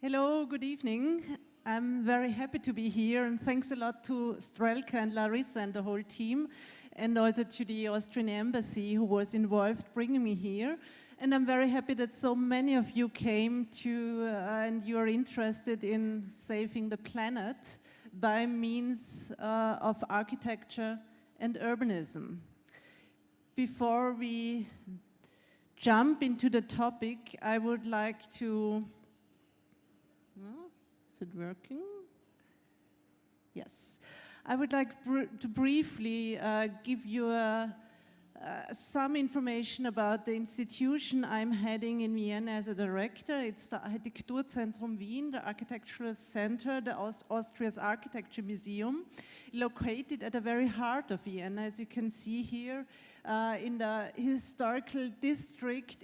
Hello, good evening. I'm very happy to be here, and thanks a lot to Strelka and Larissa and the whole team, and also to the Austrian Embassy who was involved bringing me here. And I'm very happy that so many of you came to and you are interested in saving the planet by means of architecture and urbanism. Before we jump into the topic, I would like to... Is it working? Yes. I would like to briefly give you some information about the institution I'm heading in Vienna as a director. It's the Architekturzentrum Wien, the Architectural Center, the Austria's Architecture Museum, located at the very heart of Vienna, as you can see here, in the historical district,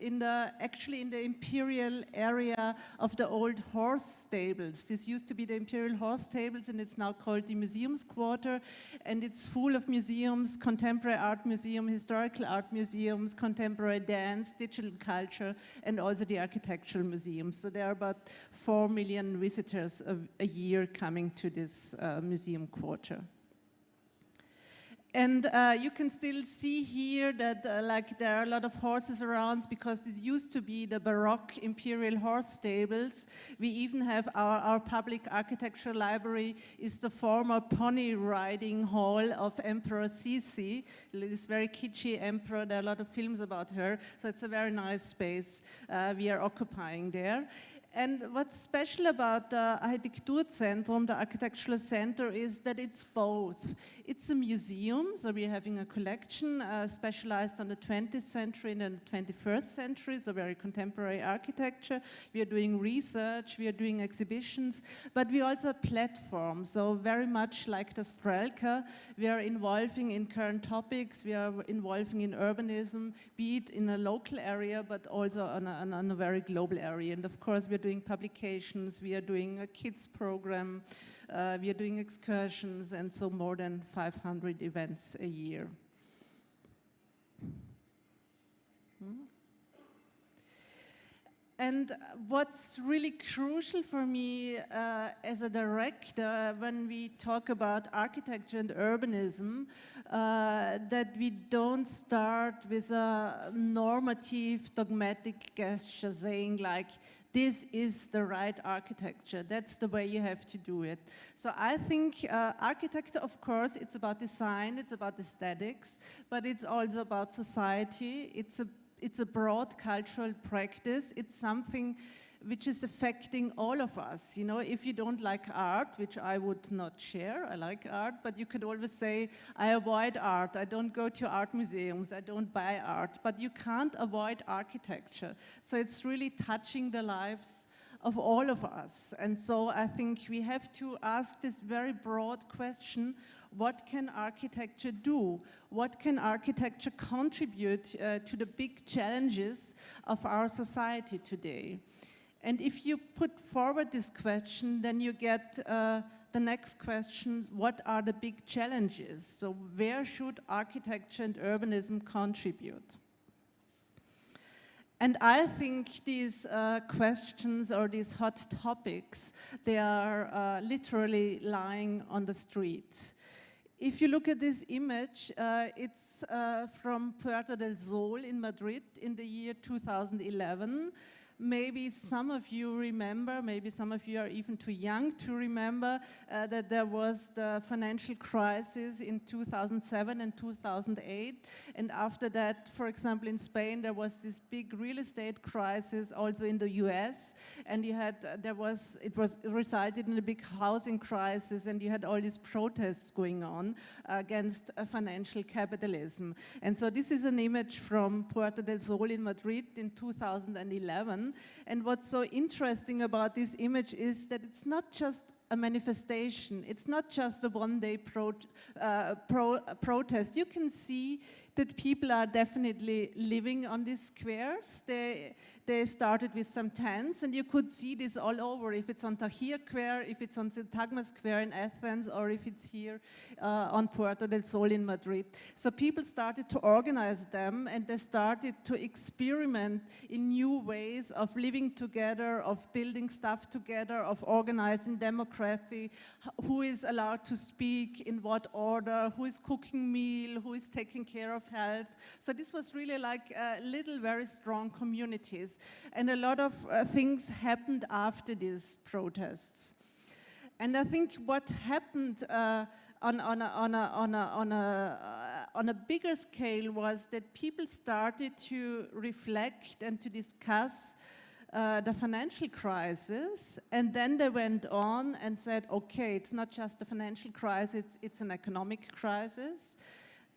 actually in the imperial area of the old horse stables. This used to be the imperial horse stables, and it's now called the Museums Quarter, and it's full of museums, contemporary art museum, historical art museums, contemporary dance, digital culture, and also the architectural museums. So there are about 4 million visitors a year coming to this museum quarter. And you can still see here that there are a lot of horses around, because this used to be the Baroque imperial horse stables. We even have our public architecture library is the former pony riding hall of Emperor Sisi, this very kitschy emperor. There are a lot of films about her, so it's a very nice space we are occupying there. And what's special about the Architekturzentrum, the architectural center, is that it's both. It's a museum, so we're having a collection specialized on the 20th century and the 21st century, so very contemporary architecture. We are doing research, we are doing exhibitions, but we also a platform, so very much like the Strelka, we are involving in current topics, we are involving in urbanism, be it in a local area, but also on a very global area. And of course, we're doing publications, we are doing a kids program, we are doing excursions, and so more than 500 events a year. And what's really crucial for me as a director when we talk about architecture and urbanism, that we don't start with a normative, dogmatic gesture saying like, this is the right architecture, that's the way you have to do it. So I think architecture, of course, it's about design, it's about aesthetics, but it's also about society. It's a broad cultural practice. It's something which is affecting all of us. You know, if you don't like art, which I would not share, I like art, but you could always say, I avoid art, I don't go to art museums, I don't buy art, but you can't avoid architecture. So it's really touching the lives of all of us. And so I think we have to ask this very broad question, what can architecture do? What can architecture contribute to the big challenges of our society today? And if you put forward this question, then you get the next question, what are the big challenges? So where should architecture and urbanism contribute? And I think these questions or these hot topics, they are literally lying on the street. If you look at this image, it's from Puerta del Sol in Madrid in the year 2011. Maybe some of you remember, maybe some of you are even too young to remember that there was the financial crisis in 2007 and 2008. And after that, for example, in Spain, there was this big real estate crisis, also in the US. And you had, it resulted in a big housing crisis, and you had all these protests going on against financial capitalism. And so this is an image from Puerta del Sol in Madrid in 2011. And what's so interesting about this image is that it's not just a manifestation, it's not just a one-day protest. You can see that people are definitely living on these squares. They they started with some tents, and you could see this all over, if it's on Tahrir Square, if it's on Syntagma Square in Athens, or if it's here on Puerta del Sol in Madrid. So people started to organize them, and they started to experiment in new ways of living together, of building stuff together, of organizing democracy, who is allowed to speak, in what order, who is cooking meal, who is taking care of health. So this was really like little, very strong communities. And a lot of things happened after these protests. And I think what happened on a bigger scale was that people started to reflect and to discuss the financial crisis, and then they went on and said, okay, it's not just a financial crisis, it's an economic crisis.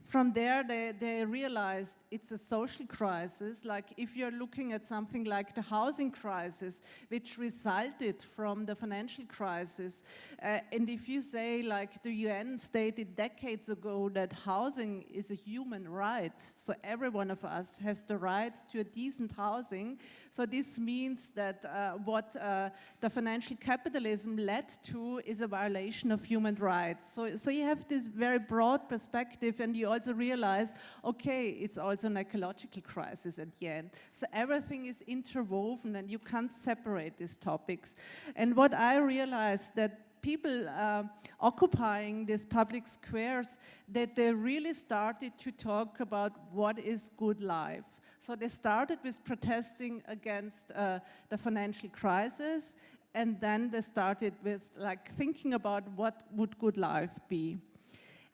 From there, they realized it's a social crisis. Like if you're looking at something like the housing crisis, which resulted from the financial crisis, and if you say, like the UN stated decades ago that housing is a human right, so every one of us has the right to a decent housing, so this means that what the financial capitalism led to is a violation of human rights. So you have this very broad perspective, and you also realize, okay, it's also an ecological crisis at the end. So everything is interwoven, and you can't separate these topics. And what I realized, that people occupying these public squares, that they really started to talk about what is good life. So they started with protesting against the financial crisis, and then they started with like thinking about what would good life be.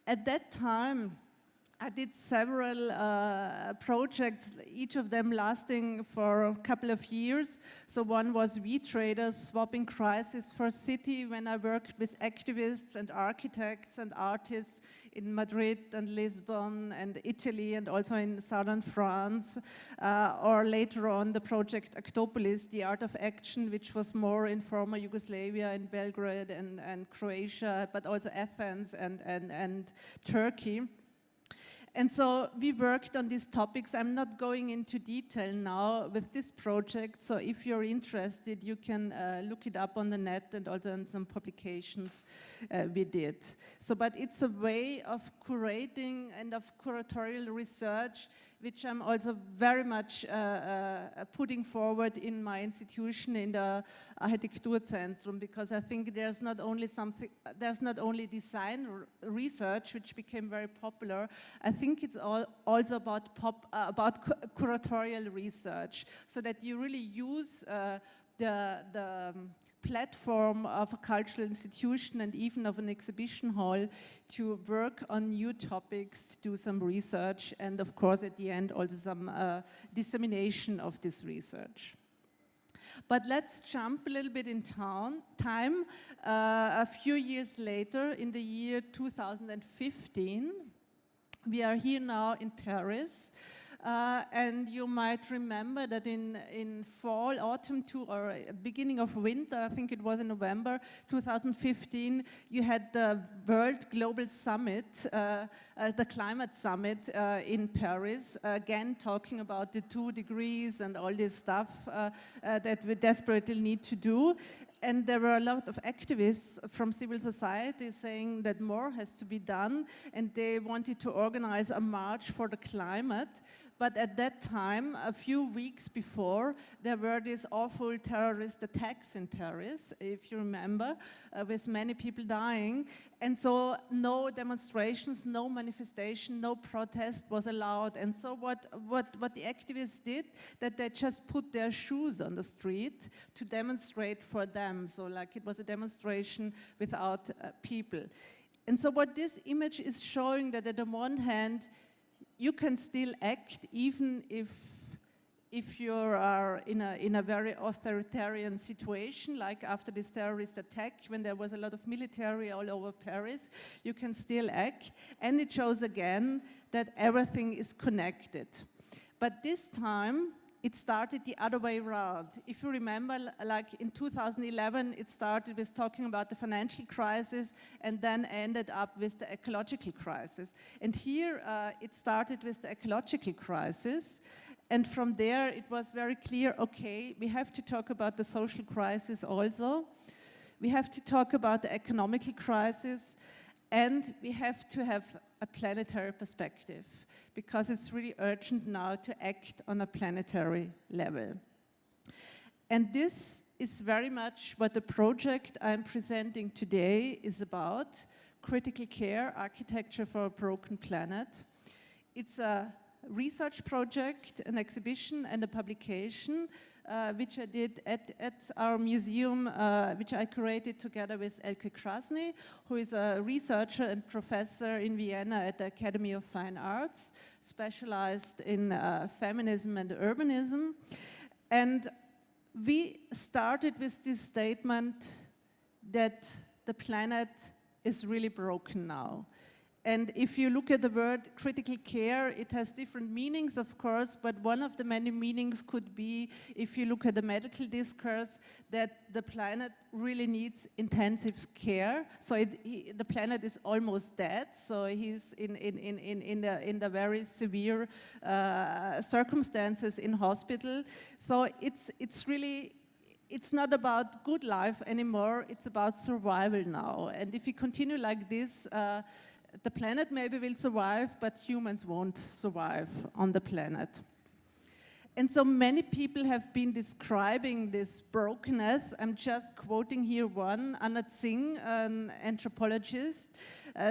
At that time, I did several projects, each of them lasting for a couple of years. So one was We Traders, Swapping Crisis for City, when I worked with activists and architects and artists in Madrid and Lisbon and Italy, and also in southern France. Or later on, the project Actopolis, The Art of Action, which was more in former Yugoslavia, in Belgrade and Croatia, but also Athens and Turkey. And so we worked on these topics. I'm not going into detail now with this project, so if you're interested, you can look it up on the net, and also in some publications we did. So, but it's a way of curating and of curatorial research, which I'm also very much putting forward in my institution, in the Architekturzentrum, because I think there's not only design research, which became very popular. I think it's also about curatorial research, so that you really use the platform of a cultural institution and even of an exhibition hall to work on new topics, to do some research, and of course at the end also some dissemination of this research. But let's jump a little bit in time. A few years later, in the year 2015, we are here now in Paris. And you might remember that in fall, autumn, or beginning of winter, I think it was in November 2015, you had the World Global Summit, the Climate Summit in Paris, again talking about the 2 degrees and all this stuff that we desperately need to do. And there were a lot of activists from civil society saying that more has to be done, and they wanted to organize a march for the climate. But at that time, a few weeks before, there were these awful terrorist attacks in Paris, if you remember, with many people dying. And so no demonstrations, no manifestation, no protest was allowed. And so what the activists did, that they just put their shoes on the street to demonstrate for them. So like it was a demonstration without people. And so what this image is showing, that at the one hand, you can still act even if you are in a very authoritarian situation, like after this terrorist attack, when there was a lot of military all over Paris, you can still act. And it shows again that everything is connected. But this time, it started the other way around. If you remember, like in 2011, it started with talking about the financial crisis and then ended up with the ecological crisis. And here, it started with the ecological crisis. And from there, it was very clear, okay, we have to talk about the social crisis also. We have to talk about the economical crisis, and we have to have a planetary perspective, because it's really urgent now to act on a planetary level. And this is very much what the project I'm presenting today is about: critical care, architecture for a broken planet. It's a research project, an exhibition and a publication which I did at our museum, which I curated together with Elke Krasny, who is a researcher and professor in Vienna at the Academy of Fine Arts, specialized in feminism and urbanism. And we started with this statement that the planet is really broken now. And if you look at the word critical care, it has different meanings, of course, but one of the many meanings could be, if you look at the medical discourse, that the planet really needs intensive care. So the planet is almost dead, so he's in the very severe circumstances in hospital. So it's really, it's not about good life anymore, it's about survival now. And if we continue like this, the planet maybe will survive, but humans won't survive on the planet. And so many people have been describing this brokenness. I'm just quoting here one, Anna Tsing, an anthropologist,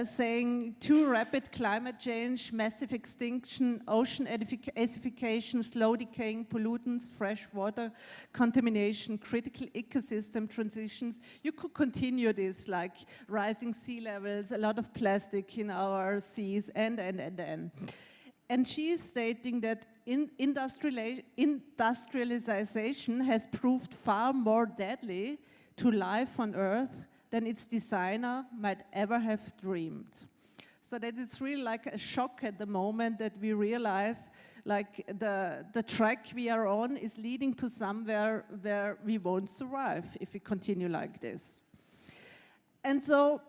saying, too rapid climate change, massive extinction, ocean acidification, slow decaying pollutants, fresh water contamination, critical ecosystem transitions. You could continue this, like rising sea levels, a lot of plastic in our seas, and. And she is stating that industrialization has proved far more deadly to life on Earth than its designer might ever have dreamed. So that it's really like a shock at the moment that we realize like the track we are on is leading to somewhere where we won't survive if we continue like this. And so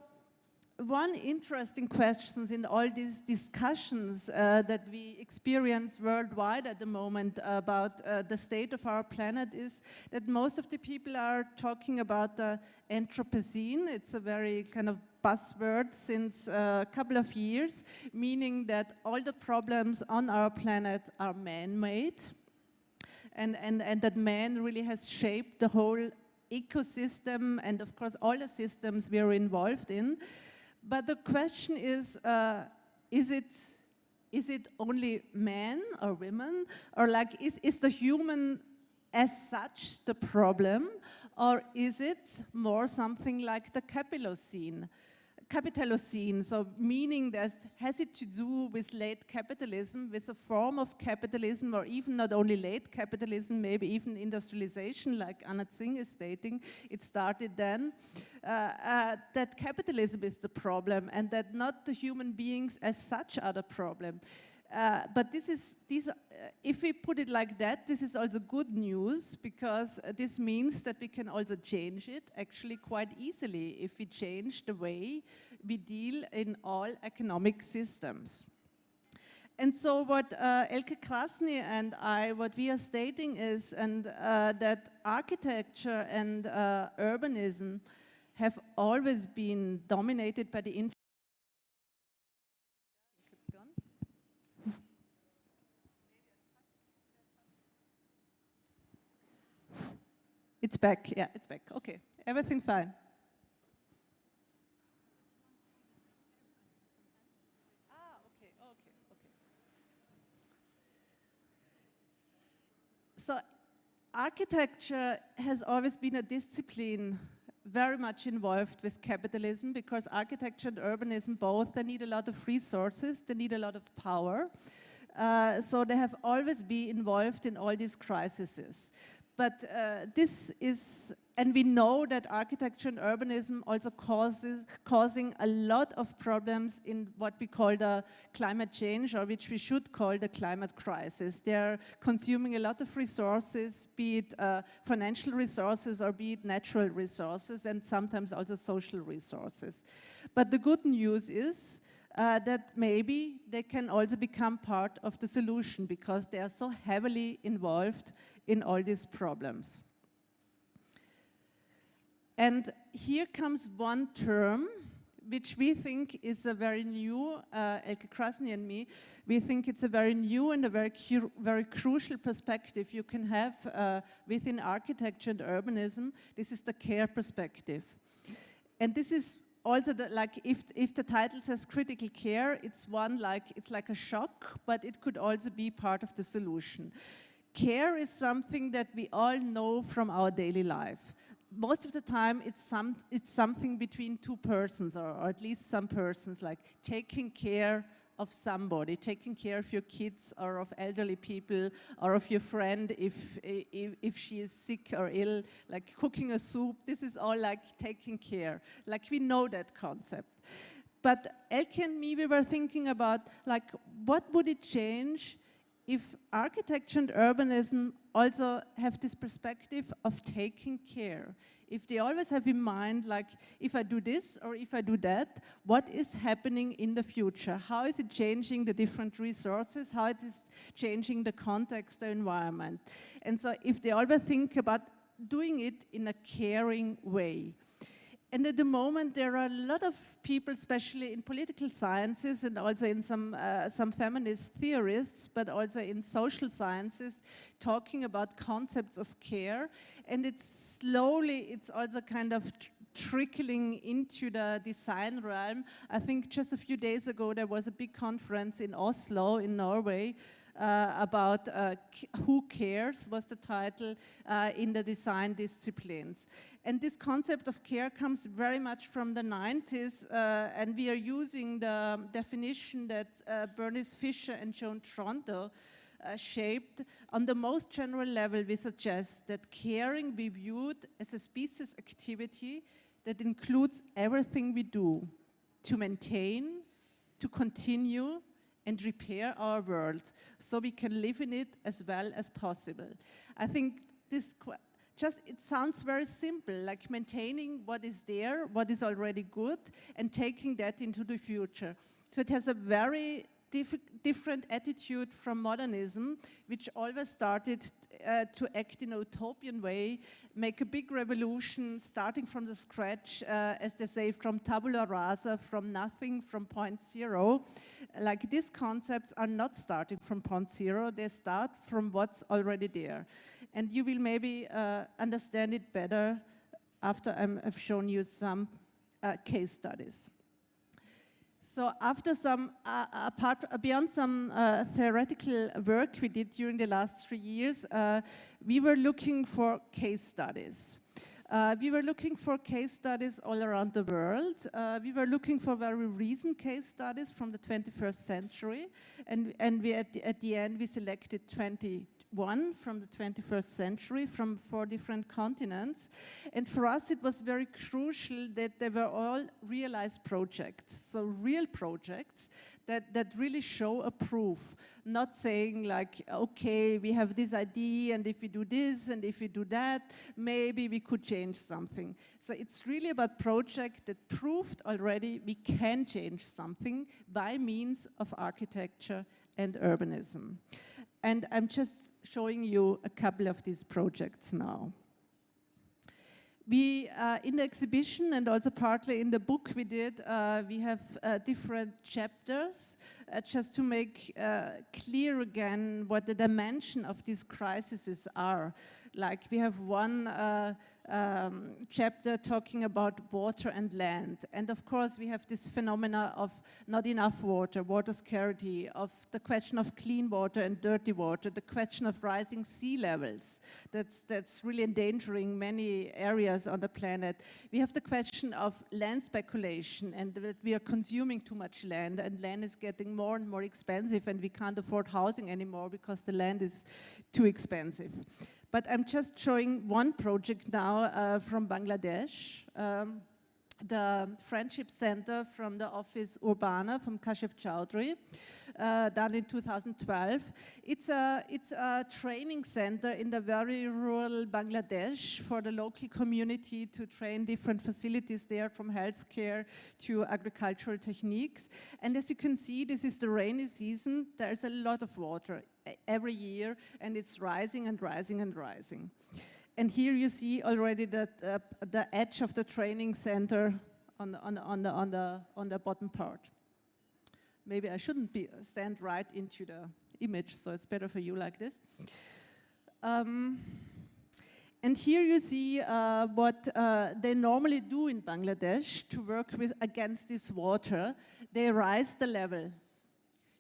one interesting question in all these discussions that we experience worldwide at the moment about the state of our planet is that most of the people are talking about the Anthropocene. It's a very kind of buzzword since a couple of years, meaning that all the problems on our planet are man-made, and that man really has shaped the whole ecosystem and of course all the systems we are involved in. But the question is it only men or women, or like is the human as such the problem, or is it more something like the Capitalocene, so meaning that has it to do with late capitalism, with a form of capitalism, or even not only late capitalism, maybe even industrialization, like Anna Tsing is stating, it started then, that capitalism is the problem and that not the human beings as such are the problem. But if we put it like that, this is also good news, because this means that we can also change it actually quite easily if we change the way we deal in all economic systems. And so what Elke Krasny and what we are stating is that architecture and urbanism have always been dominated by the It's back, yeah, it's back. Okay, everything fine. Okay. So architecture has always been a discipline very much involved with capitalism, because architecture and urbanism both, they need a lot of resources, they need a lot of power. So they have always been involved in all these crises. But this is, and we know that architecture and urbanism also causing a lot of problems in what we call the climate change, or which we should call the climate crisis. They're consuming a lot of resources, be it financial resources or be it natural resources, and sometimes also social resources. But the good news is that maybe they can also become part of the solution because they are so heavily involved in all these problems. And here comes one term which we think is a very new, Elke Krasny and me, we think it's a very new and a very crucial perspective you can have within architecture and urbanism. This is the care perspective. And this is also, like, if the title says critical care, it's like a shock, but it could also be part of the solution. Care is something that we all know from our daily life. Most of the time, it's something between two persons, or at least some persons, like taking care of somebody, taking care of your kids or of elderly people or of your friend if she is sick or ill, like cooking a soup. This is all like taking care. Like, we know that concept. But Elke and me, we were thinking about, like, what would it change if architecture and urbanism also have this perspective of taking care? If they always have in mind, like, if I do this or if I do that, what is happening in the future? How is it changing the different resources? How it is changing the context, the environment? And so if they always think about doing it in a caring way. And at the moment, there are a lot of people, especially in political sciences and also in some feminist theorists, but also in social sciences, talking about concepts of care. And it's also kind of trickling into the design realm. I think just a few days ago, there was a big conference in Oslo, in Norway, about Who Cares was the title in the design disciplines. And this concept of care comes very much from the 90s, and we are using the definition that Bernice Fisher and Joan Tronto shaped. On the most general level, we suggest that caring be viewed as a species activity that includes everything we do to maintain, to continue, and repair our world so we can live in it as well as possible. I think this it sounds very simple, like maintaining what is there, what is already good, and taking that into the future. So it has a very different attitude from modernism, which always started to act in a utopian way, make a big revolution, starting from the scratch, as they say, from tabula rasa, from nothing, from point zero. Like, these concepts are not starting from point zero, they start from what's already there. And you will maybe understand it better after I've shown you some case studies. So after beyond some theoretical work we did during the last 3 years, we were looking for case studies. We were looking for case studies all around the world. We were looking for very recent case studies from the 21st century, and we at the end we selected 21 from the 21st century from 4 different continents. And for us it was very crucial that they were all realized projects, so real projects that really show a proof, not saying like, okay, we have this idea and if we do this and if we do that, maybe we could change something. So it's really about projects that proved already we can change something by means of architecture and urbanism. And I'm just showing you a couple of these projects now. We, in the exhibition and also partly in the book we did, we have different chapters just to make clear again what the dimension of these crises are. Like, we have one chapter talking about water and land. And of course we have this phenomena of not enough water, water scarcity, of the question of clean water and dirty water, the question of rising sea levels. That's really endangering many areas on the planet. We have the question of land speculation and that we are consuming too much land, and land is getting more and more expensive and we can't afford housing anymore because the land is too expensive. But I'm just showing one project now from Bangladesh. the Friendship Center from the Office Urbana from Kashif Chowdhury, done in 2012. It's a training center in the very rural Bangladesh for the local community to train different facilities there, from healthcare to agricultural techniques. And as you can see, this is the rainy season. There's a lot of water every year, and it's rising and rising and rising. And here you see already that the edge of the training center on the bottom part. Maybe I shouldn't stand right into the image, so it's better for you like this. And here you see what they normally do in Bangladesh to work against this water. They rise the level.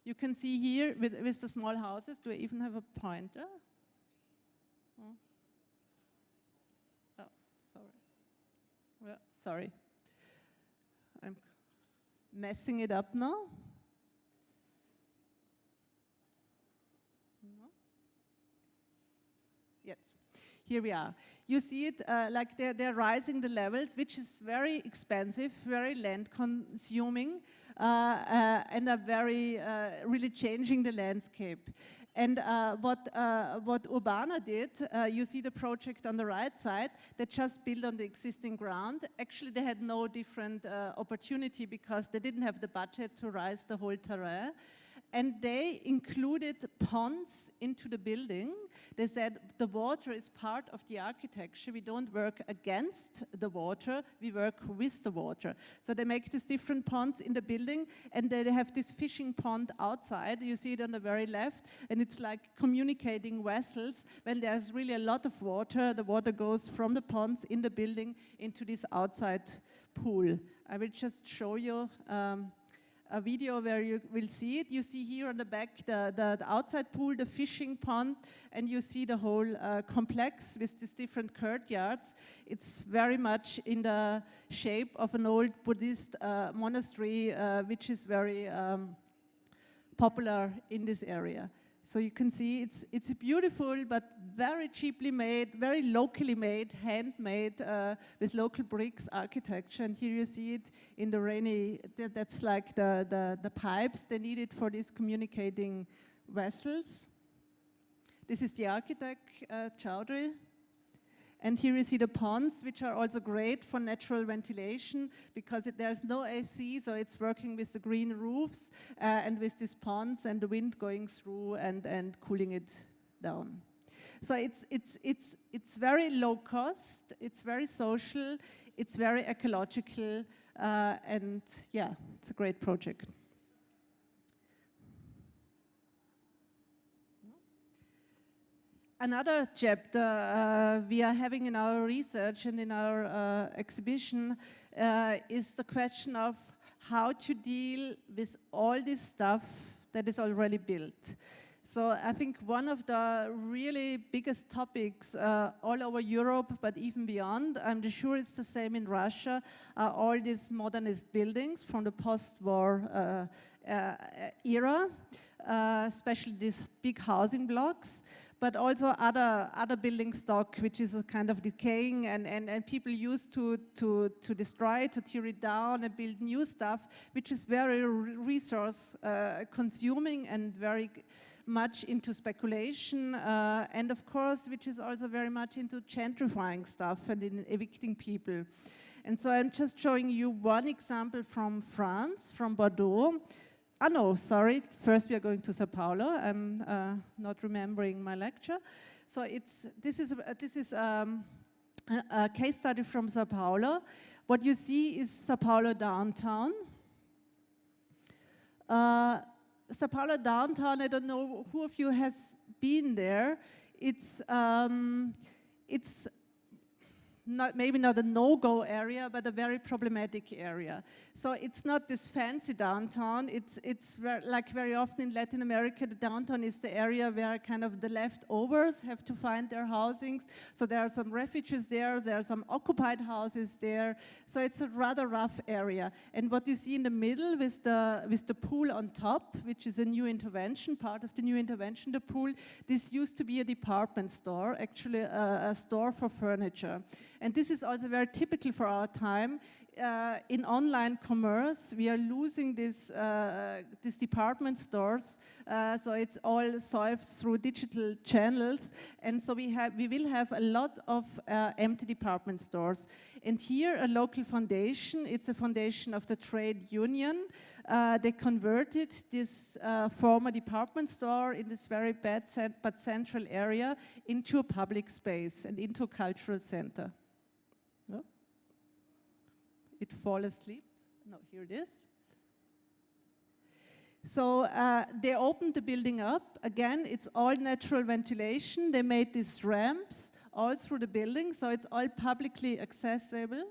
You can see here with the small houses. Do I even have a pointer? Well, sorry, I'm messing it up now. No? Yes, here we are. You see it like they're rising the levels, which is very expensive, very land consuming, and are very really changing the landscape. And what Urbana did, you see the project on the right side, they just built on the existing ground. Actually, they had no different opportunity because they didn't have the budget to rise the whole terrain. And they included ponds into the building. They said the water is part of the architecture. We don't work against the water, we work with the water. So they make these different ponds in the building, and they have this fishing pond outside. You see it on the very left, and it's like communicating vessels. When there's really a lot of water, the water goes from the ponds in the building into this outside pool. I will just show you a video where you will see it. You see here on the back the outside pool, the fishing pond, and you see the whole complex with these different courtyards. It's very much in the shape of an old Buddhist monastery, which is very popular in this area. So you can see it's beautiful, but very cheaply made, very locally made, handmade, with local bricks architecture. And here you see it in the rainy, that's like the pipes they needed for these communicating vessels. This is the architect, Chowdhury. And here you see the ponds, which are also great for natural ventilation because there's no AC, so it's working with the green roofs and with these ponds and the wind going through and cooling it down. So it's very low cost, it's very social, it's very ecological, and yeah, it's a great project. Another chapter we are having in our research and in our exhibition is the question of how to deal with all this stuff that is already built. So I think one of the really biggest topics all over Europe, but even beyond, I'm sure it's the same in Russia, are all these modernist buildings from the post-war era, especially these big housing blocks, but also other building stock, which is a kind of decaying, and people used to destroy it, to tear it down and build new stuff, which is very resource consuming and very much into speculation, and of course, which is also very much into gentrifying stuff and in evicting people. And so I'm just showing you one example from France, from Bordeaux. Ah, no, sorry. First, we are going to Sao Paulo. I'm not remembering my lecture. So this is a case study from Sao Paulo. What you see is Sao Paulo downtown. Sao Paulo downtown, I don't know who of you has been there. It's maybe not a no-go area, but a very problematic area. So it's not this fancy downtown. It's like very often in Latin America, the downtown is the area where kind of the leftovers have to find their housings. So there are some refugees there are some occupied houses there. So it's a rather rough area. And what you see in the middle with the pool on top, which is a new intervention, part of the new intervention, the pool, this used to be a department store, actually a store for furniture. And this is also very typical for our time. in online commerce, we are losing these department stores, so it's all solved through digital channels, and so we will have a lot of empty department stores. And here, a local foundation, it's a foundation of the trade union. They converted this former department store in this very bad but central area into a public space and into a cultural center. Oh. It fall asleep. No, here it is. So they opened the building up. Again, it's all natural ventilation. They made these ramps all through the building, so it's all publicly accessible.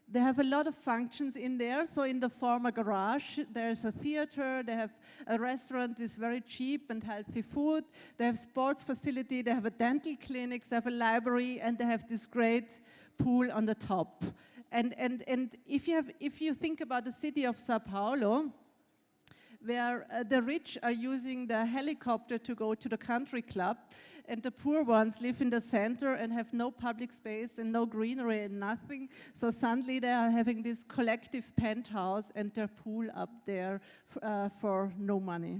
They have a lot of functions in there. So in the former garage, there's a theater, they have a restaurant with very cheap and healthy food, they have sports facility, they have a dental clinic, they have a library, and they have this great pool on the top. And if you think about the city of Sao Paulo, where the rich are using the helicopter to go to the country club, and the poor ones live in the center and have no public space and no greenery and nothing. So suddenly they are having this collective penthouse and their pool up there for no money.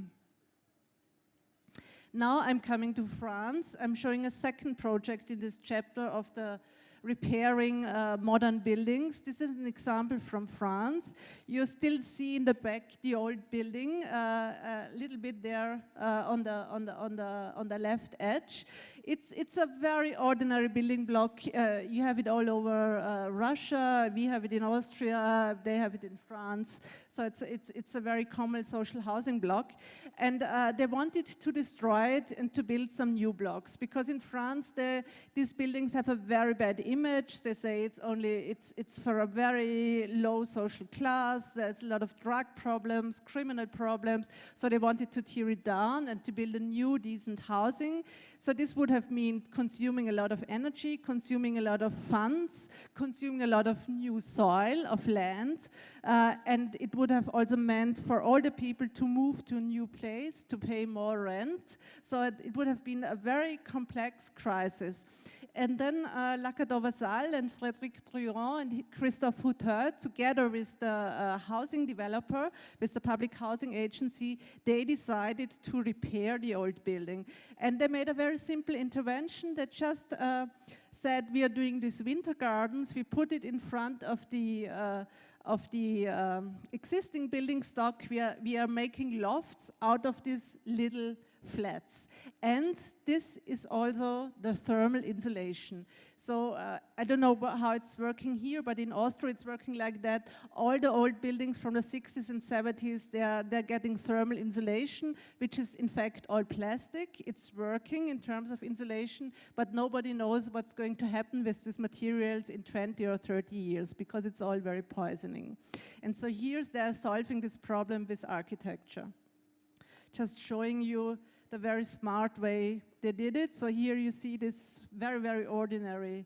Now I'm coming to France. I'm showing a second project in this chapter of the repairing modern buildings. This is an example from France. You still see in the back the old building, a little bit there on the left edge. It's a very ordinary building block. You have it all over Russia. We have it in Austria. They have it in France. So it's a very common social housing block. And they wanted to destroy it and to build some new blocks, because in France these buildings have a very bad image. They say it's for a very low social class. There's a lot of drug problems, criminal problems. So they wanted to tear it down and to build a new decent housing. So this would have meant consuming a lot of energy, consuming a lot of funds, consuming a lot of new soil, of land, and it would have also meant for all the people to move to a new place, to pay more rent. So it would have been a very complex crisis. And then Lacadovassal and Frédéric Truand and Christophe Hutter, together with the housing developer, with the public housing agency, they decided to repair the old building. And they made a very simple intervention that just said, we are doing these winter gardens, we put it in front of the existing building stock. We are making lofts out of these little flats. And this is also the thermal insulation. So I don't know how it's working here, but in Austria it's working like that. All the old buildings from the 60s and 70s, they're getting thermal insulation, which is in fact all plastic. It's working in terms of insulation, but nobody knows what's going to happen with these materials in 20 or 30 years, because it's all very poisoning. And so here they're solving this problem with architecture. Just showing you the very smart way they did it. So here you see this very, very ordinary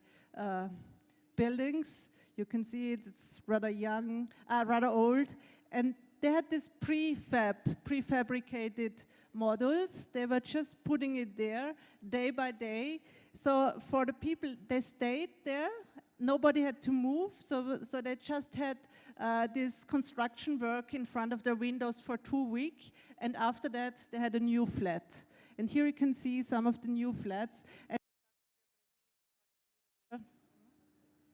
buildings. You can see it's rather young, rather old. And they had this prefabricated modules. They were just putting it there day by day. So for the people, they stayed there. Nobody had to move, so they just had this construction work in front of their windows for 2 weeks, and after that they had a new flat. And here you can see some of the new flats. And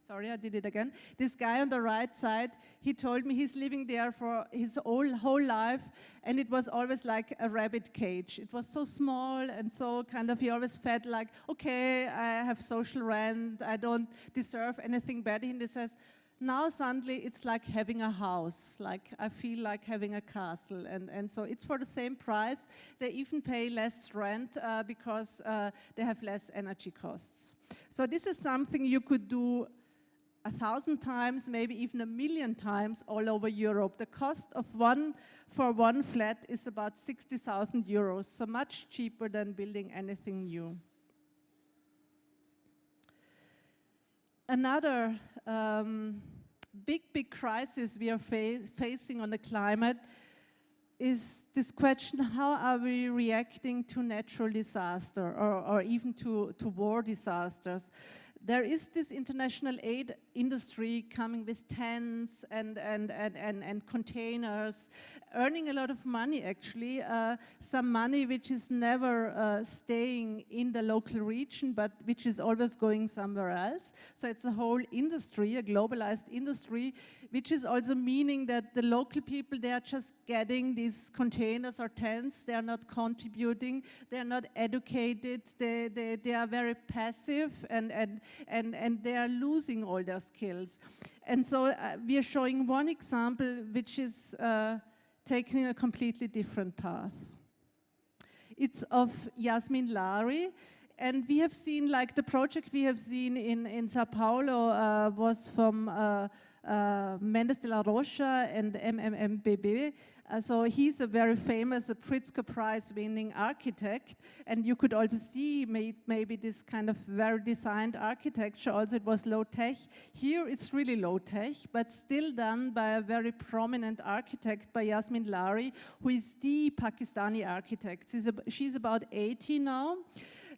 sorry, I did it again. This guy on the right side, he told me he's living there for his whole life, and it was always like a rabbit cage. It was so small, and so kind of, he always felt like, okay, I have social rent, I don't deserve anything better. And he says, now suddenly it's like having a house, like I feel like having a castle. And so it's for the same price. They even pay less rent because they have less energy costs. So this is something you could do 1,000 times, maybe even 1,000,000 times all over Europe. The cost of for one flat is about 60,000 euros, so much cheaper than building anything new. Another big crisis we are facing on the climate is this question: how are we reacting to natural disaster or even to war disasters? there is this international aid industry coming with tents and containers, earning a lot of money actually, some money which is never staying in the local region, but which is always going somewhere else. So it's a whole industry, a globalized industry, which is also meaning that the local people, they are just getting these containers or tents, they are not contributing, they are not educated, they are very passive, and they are losing all their skills. And so we are showing one example which is taking a completely different path. It's of Yasmin Lari, and we have seen, like the project we have seen in Sao Paulo was from Mendes de la Rocha and MMMBB. So he's a very famous Pritzker Prize winning architect, and you could also see maybe this kind of very designed architecture. Also it was low tech. Here it's really low tech, but still done by a very prominent architect, by Yasmin Lari, who is the Pakistani architect. She's about 80 now.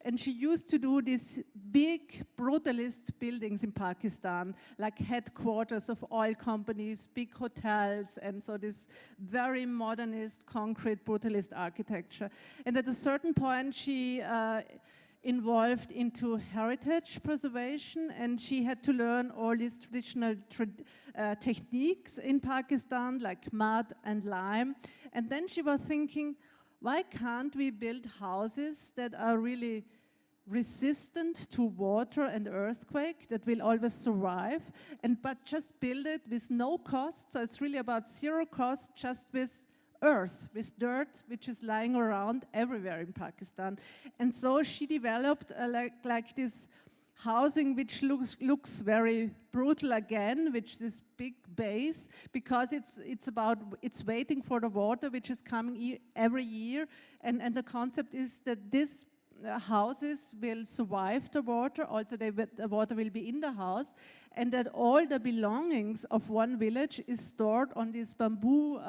And she used to do these big brutalist buildings in Pakistan, like headquarters of oil companies, big hotels, and so this very modernist, concrete, brutalist architecture. And at a certain point, she involved into heritage preservation, and she had to learn all these traditional techniques in Pakistan, like mud and lime. And then she was thinking, why can't we build houses that are really resistant to water and earthquake, that will always survive, but just build it with no cost? So it's really about zero cost, just with earth, with dirt, which is lying around everywhere in Pakistan. And so she developed like this housing which looks very brutal again, which this big base, because it's waiting for the water which is coming every year, and the concept is that this houses will survive the water, also the water will be in the house, and that all the belongings of one village is stored on these bamboo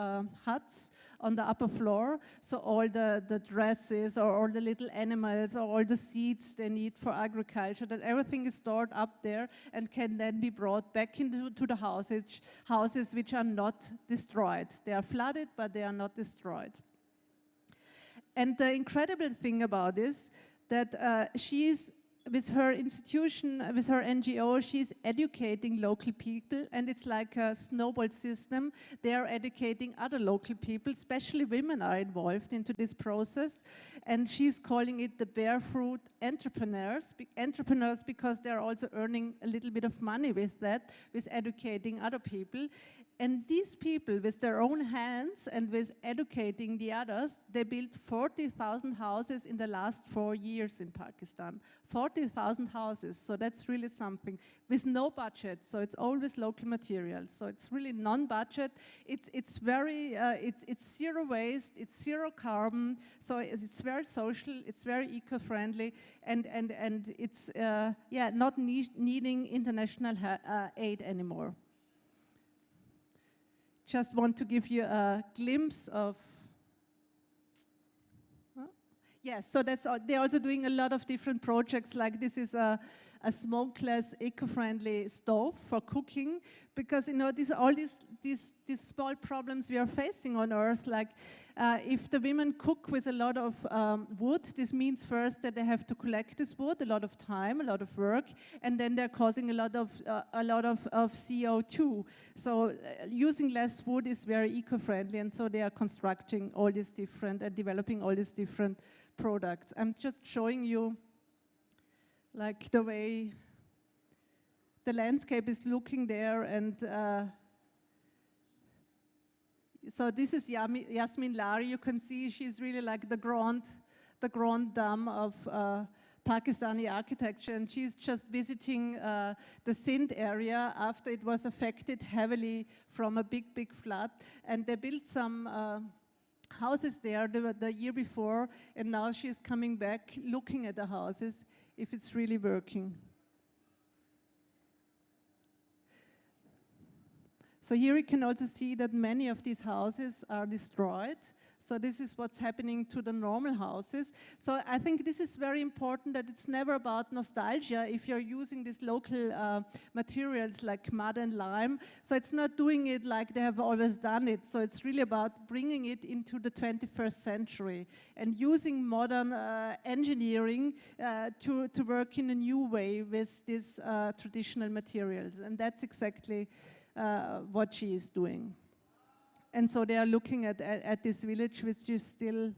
huts on the upper floor. So all the dresses, or all the little animals, or all the seeds they need for agriculture, that everything is stored up there and can then be brought back into the houses which are not destroyed. They are flooded, but they are not destroyed. And the incredible thing about this, that she's, with her institution, with her NGO, she's educating local people, and it's like a snowball system. They are educating other local people, especially women are involved into this process, and she's calling it the barefoot entrepreneurs because they're also earning a little bit of money with that, with educating other people. And these people, with their own hands and with educating the others, they built 40,000 houses in the last 4 years in Pakistan. 40,000 houses, so that's really something. With no budget, so it's always local materials. So it's really non-budget. It's zero waste, it's zero carbon, so it's very social, it's very eco-friendly, and it's not needing international aid anymore. Just want to give you a glimpse of. Yes, so they're also doing a lot of different projects. Like this is a smokeless, eco-friendly stove for cooking, because all these small problems we are facing on Earth. Like if the women cook with a lot of wood, this means first that they have to collect this wood, a lot of time, a lot of work, and then they're causing a lot of CO2. So using less wood is very eco-friendly, and so they are constructing all these different and developing all these different products. I'm just showing you like the way the landscape is looking there, and so this is Yasmin Lari. You can see she's really like the grand dame of Pakistani architecture, and she's just visiting the Sindh area after it was affected heavily from a big flood, and they built some houses there the year before, and now she's coming back looking at the houses if it's really working. So here you can also see that many of these houses are destroyed. So this is what's happening to the normal houses. So I think this is very important, that it's never about nostalgia if you're using these local materials like mud and lime. So it's not doing it like they have always done it. So it's really about bringing it into the 21st century and using modern engineering to work in a new way with these traditional materials. And that's exactly what she is doing. And so they are looking at this village, which is still,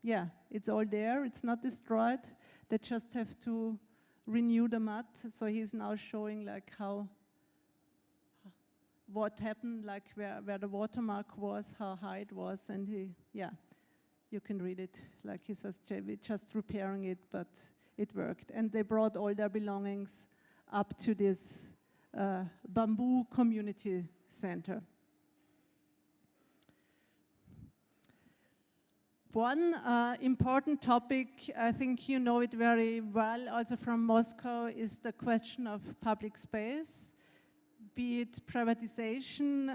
yeah, it's all there. It's not destroyed. They just have to renew the mud. So he's now showing like what happened, like where the watermark was, how high it was, and yeah, you can read it. Like he says, we're just repairing it, but it worked. And they brought all their belongings up to this bamboo community center. One important topic, I think you know it very well, also from Moscow, is the question of public space, be it privatization,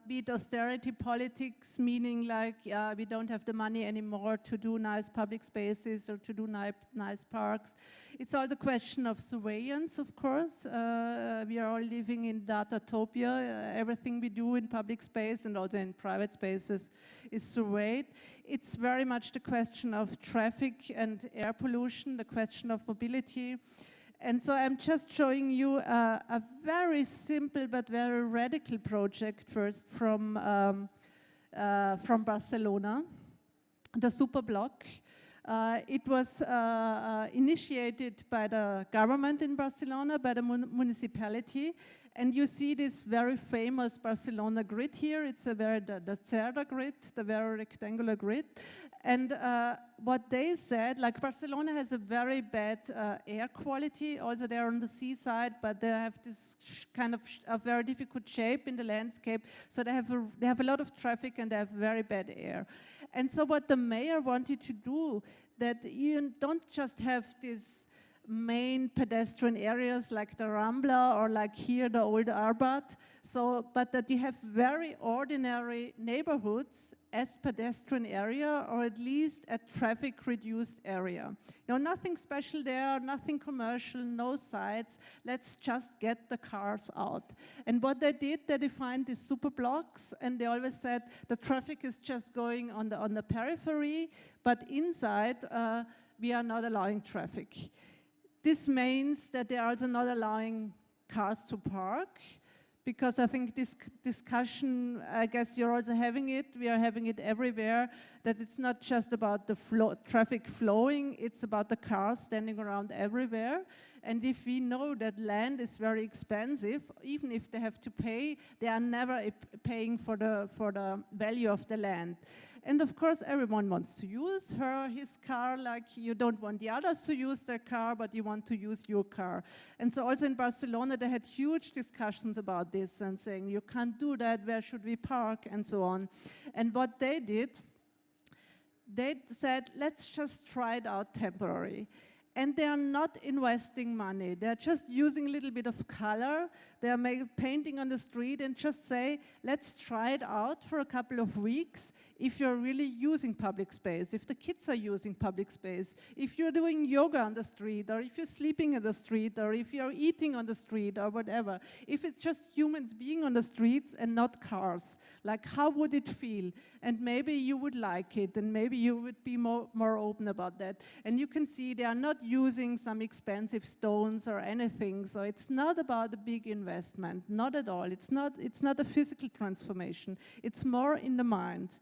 be it austerity politics, meaning like we don't have the money anymore to do nice public spaces or to do nice parks. It's all the question of surveillance, of course. We are all living in datatopia. Everything we do in public space and also in private spaces is surveyed. It's very much the question of traffic and air pollution, the question of mobility. And so I'm just showing you a very simple but very radical project first from Barcelona, the Superblock. It was initiated by the government in Barcelona, by the municipality. And you see this very famous Barcelona grid here. It's the Cerda grid, the very rectangular grid. And what they said, like Barcelona has a very bad air quality. Also they're on the seaside, but they have this kind of a very difficult shape in the landscape. So they have a lot of traffic and they have very bad air. And so what the mayor wanted to do, that you don't just have this main pedestrian areas like the Rambla or like here the old Arbat, but that you have very ordinary neighborhoods as pedestrian area or at least a traffic reduced area. You know, nothing special there, nothing commercial, no sites, let's just get the cars out. And what they did, they defined these super blocks and they always said the traffic is just going on the periphery, but inside we are not allowing traffic. This means that they are also not allowing cars to park, because I think this discussion, I guess you're also having it, we are having it everywhere, that it's not just about the traffic flowing, it's about the cars standing around everywhere. And if we know that land is very expensive, even if they have to pay, they are never paying for the value of the land. And of course, everyone wants to use his car, like you don't want the others to use their car, but you want to use your car. And so also in Barcelona, they had huge discussions about this and saying, you can't do that, where should we park, and so on. And what they did, they said, let's just try it out temporary. And they are not investing money. They're just using a little bit of color. They are painting on the street and just say, let's try it out for a couple of weeks if you're really using public space, if the kids are using public space, if you're doing yoga on the street, or if you're sleeping in the street, or if you're eating on the street, or whatever. If it's just humans being on the streets and not cars, like how would it feel? And maybe you would like it, and maybe you would be more open about that. And you can see they are not using some expensive stones or anything, so it's not about a big investment, not at all. It's not a physical transformation, it's more in the mind.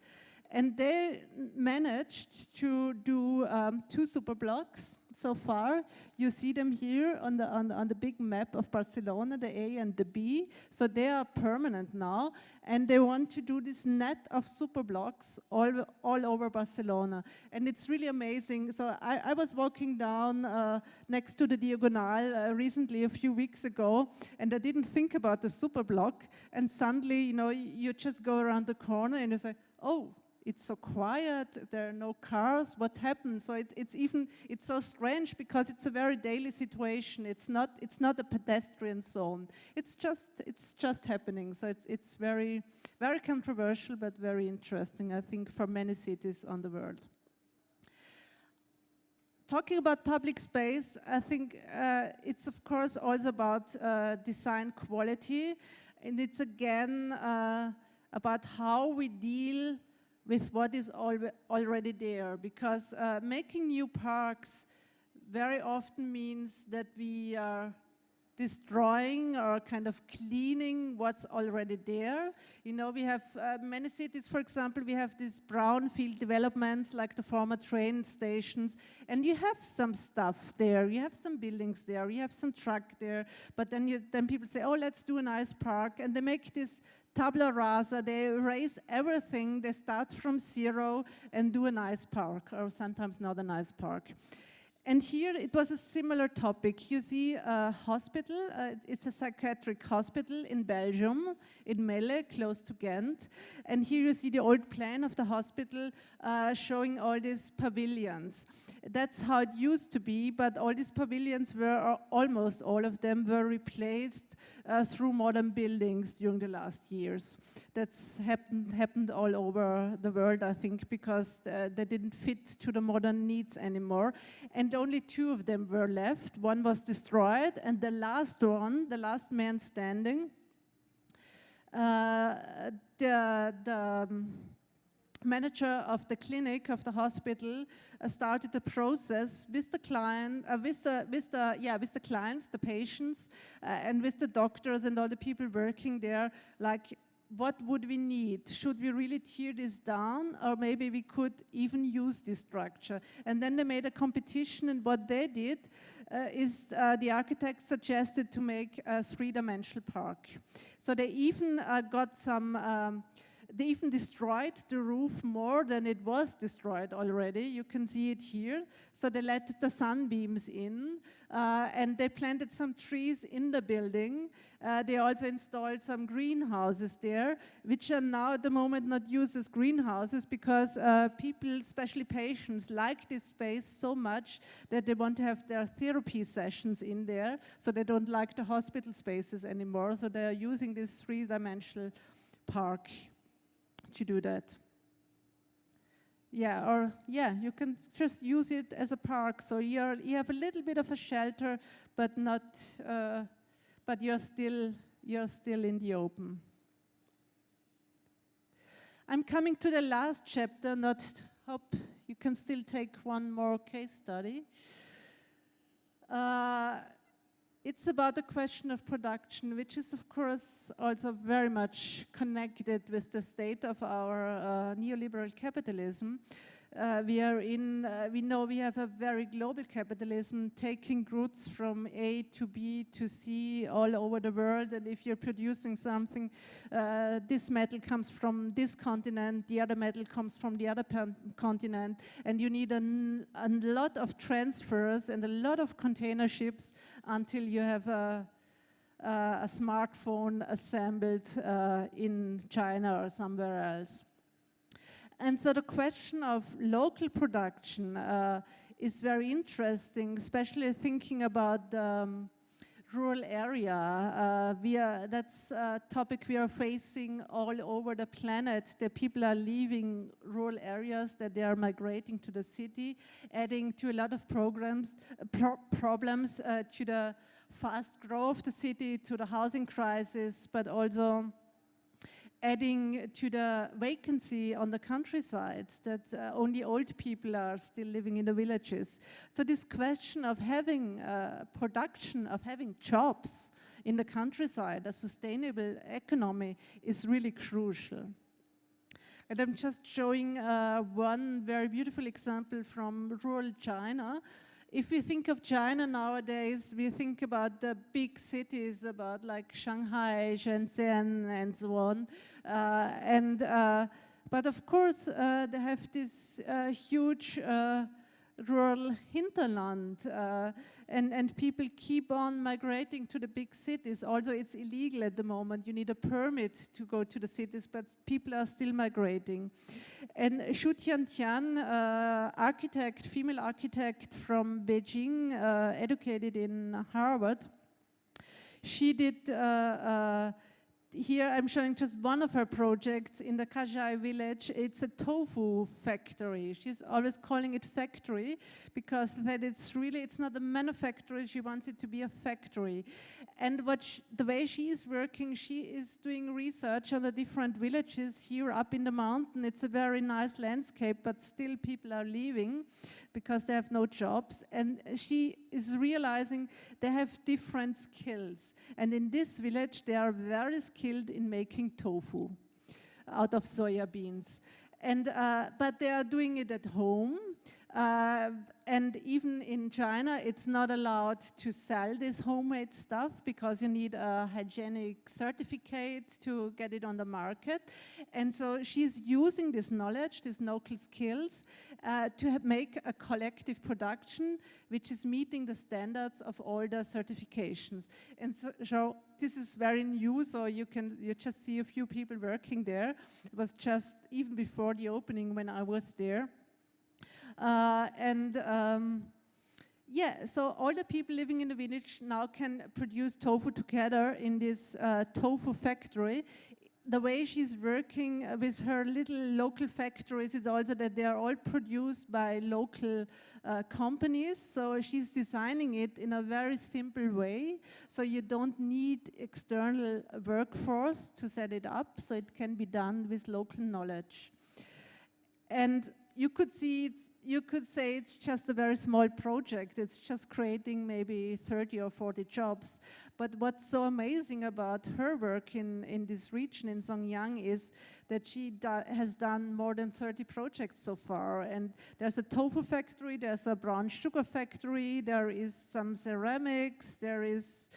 And they managed to do 2 super blocks so far. You see them here on the big map of Barcelona, the A and the B. So they are permanent now, and they want to do this net of super blocks all over Barcelona. And it's really amazing. So I was walking down next to the Diagonal recently, a few weeks ago, and I didn't think about the super block. And suddenly, you know, you just go around the corner and you say, oh, it's so quiet, there are no cars, what happened? So it's so strange because it's a very daily situation. It's not a pedestrian zone. It's just happening. So it's very, very controversial, but very interesting, I think, for many cities on the world. Talking about public space, I think it's of course also about design quality, and it's again about how we deal with what is already there, because making new parks very often means that we are destroying or kind of cleaning what's already there. You know, we have many cities, for example, we have these brownfield developments like the former train stations, and you have some stuff there, you have some buildings there, you have some truck there, but then people say, oh, let's do a nice park, and they make this tabula rasa, they erase everything, they start from zero and do a nice park, or sometimes not a nice park. And here it was a similar topic. You see a hospital, it's a psychiatric hospital in Belgium, in Melle, close to Ghent. And here you see the old plan of the hospital showing all these pavilions. That's how it used to be, but all these pavilions were, almost all of them, were replaced through modern buildings during the last years. That's happened all over the world, I think, because they didn't fit to the modern needs anymore. And only 2 of them were left. One was destroyed, and the last one, the last man standing, the manager of the clinic, of the hospital, started the process with the client, with the clients, the patients, and with the doctors and all the people working there, like, what would we need? Should we really tear this down, or maybe we could even use this structure? And then they made a competition, and what they did is the architect suggested to make a 3-dimensional park. So they even got some, they even destroyed the roof more than it was destroyed already. You can see it here. So they let the sunbeams in, and they planted some trees in the building. They also installed some greenhouses there, which are now at the moment not used as greenhouses because people, especially patients, like this space so much that they want to have their therapy sessions in there, so they don't like the hospital spaces anymore. So they are using this 3-dimensional park to do that. Yeah, you can just use it as a park. So you have a little bit of a shelter, but not, but you're still in the open. I'm coming to the last chapter. Hope you can still take one more case study. It's about the question of production, which is, of course, also very much connected with the state of our neoliberal capitalism. We know we have a very global capitalism taking goods from A to B to C all over the world, and if you're producing something, this metal comes from this continent, the other metal comes from the other continent, and you need a lot of transfers and a lot of container ships until you have a smartphone assembled in China or somewhere else. And so the question of local production is very interesting, especially thinking about the rural area. That's a topic we are facing all over the planet, that people are leaving rural areas, that they are migrating to the city, adding to a lot of problems to the fast growth of the city, to the housing crisis, but also adding to the vacancy on the countryside, that only old people are still living in the villages. So this question of having production, of having jobs in the countryside, a sustainable economy, is really crucial. And I'm just showing one very beautiful example from rural China. If we think of China nowadays, we think about the big cities, about like Shanghai, Shenzhen, and so on. But of course, they have this huge rural hinterland, and people keep on migrating to the big cities. Also, it's illegal at the moment. You need a permit to go to the cities, but people are still migrating. And Xu Tiantian, architect, female architect from Beijing, educated in Harvard, she did here I'm showing just one of her projects in the Kajai village. It's a tofu factory. She's always calling it factory because that it's not a manufactory, she wants it to be a factory. And the way she is working, she is doing research on the different villages here up in the mountain. It's a very nice landscape, but still people are leaving because they have no jobs. And she is realizing they have different skills. And in this village, they are very skilled in making tofu out of soya beans. And, but they are doing it at home. And even in China, it's not allowed to sell this homemade stuff because you need a hygienic certificate to get it on the market. And so she's using this knowledge, these local skills, to make a collective production which is meeting the standards of all the certifications. And so this is very new, so you just see a few people working there. It was just even before the opening when I was there. Yeah, so all the people living in the village now can produce tofu together in this tofu factory. The way she's working with her little local factories is also that they are all produced by local companies. So she's designing it in a very simple way. So you don't need external workforce to set it up. So it can be done with local knowledge. And you could say it's just a very small project. It's just creating maybe 30 or 40 jobs. But what's so amazing about her work in this region in Zongyang is that she has done more than 30 projects so far. And there's a tofu factory, there's a brown sugar factory, there is some ceramics, there is